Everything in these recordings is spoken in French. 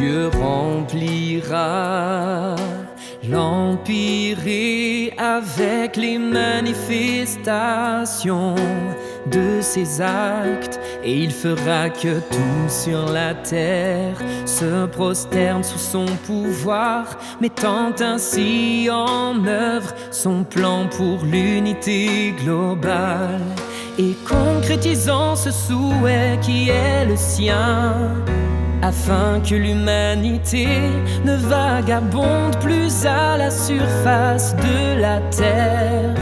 Dieu remplira l'empire et avec les manifestations de ses actes, et il fera que tout sur la terre se prosterne sous son pouvoir, mettant ainsi en œuvre son plan pour l'unité globale et concrétisant ce souhait qui est le sien, afin que l'humanité ne vagabonde plus à la surface de la terre,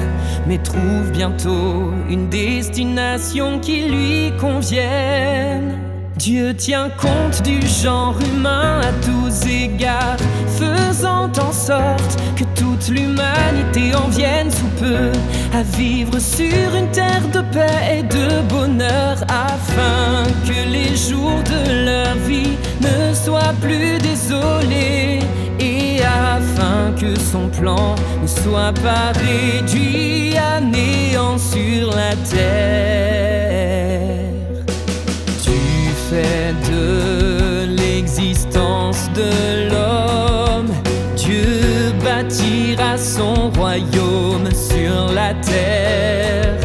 mais trouve bientôt une destination qui lui convienne. Dieu tient compte du genre humain à tous égards, faisant en sorte que toute l'humanité en vienne sous peu à vivre sur une terre de paix et de bonheur, afin que les jours de leur vie ne soient plus désolés, et afin que son plan ne soit pas réduit à néant sur la terre. Fait de l'existence de l'homme, Dieu bâtira son royaume sur la terre,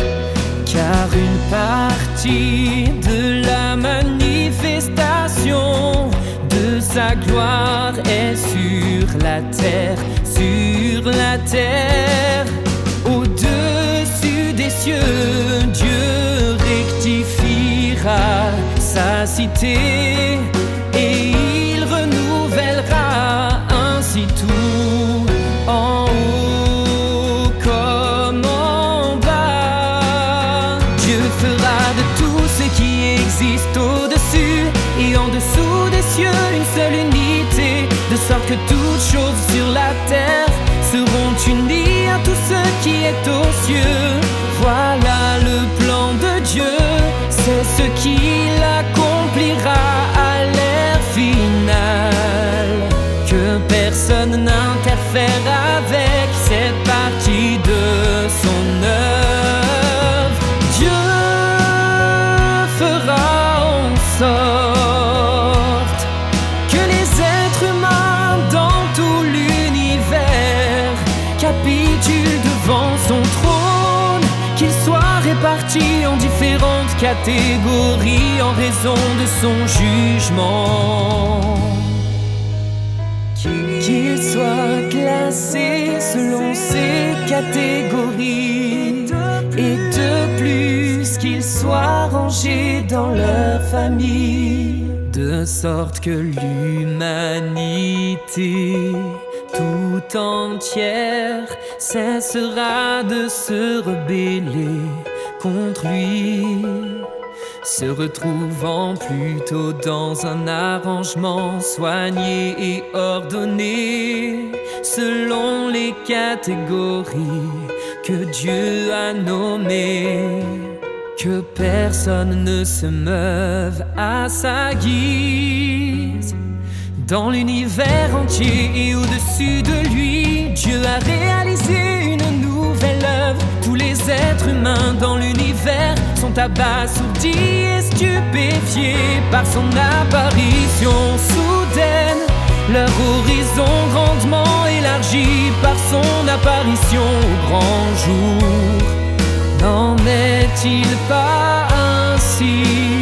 car une partie de la manifestation de sa gloire est sur la terre, au-dessus des cieux. Dieu rectifiera sa cité et il renouvellera ainsi tout, en haut comme en bas. Dieu fera de tout ce qui existe au-dessus et en dessous des cieux une seule unité, de sorte que toutes choses sur la terre seront unies à tout ce qui est aux cieux. Voilà le plan de Dieu, c'est ce qu'il accomplira à l'ère finale, que personne n'interfère avec cette partie de son œuvre. Dieu fera en sorte que les êtres humains dans tout l'univers capitulent devant son trône, qu'ils soient répartis en différentes catégories en raison de son jugement, qu'ils soient classés selon ces catégories, et de plus qu'ils soient rangés dans leur famille, de sorte que l'humanité tout entière cessera de se rebeller contre lui, se retrouvant plutôt dans un arrangement soigné et ordonné selon les catégories que Dieu a nommées, que personne ne se meuve à sa guise. Dans l'univers entier et au-dessus de lui, Dieu a réalisé une nouvelle œuvre. Tous les êtres humains dans l'univers sont abasourdis et stupéfiés par son apparition soudaine, leur horizon grandement élargi par son apparition au grand jour. N'en est-il pas ainsi?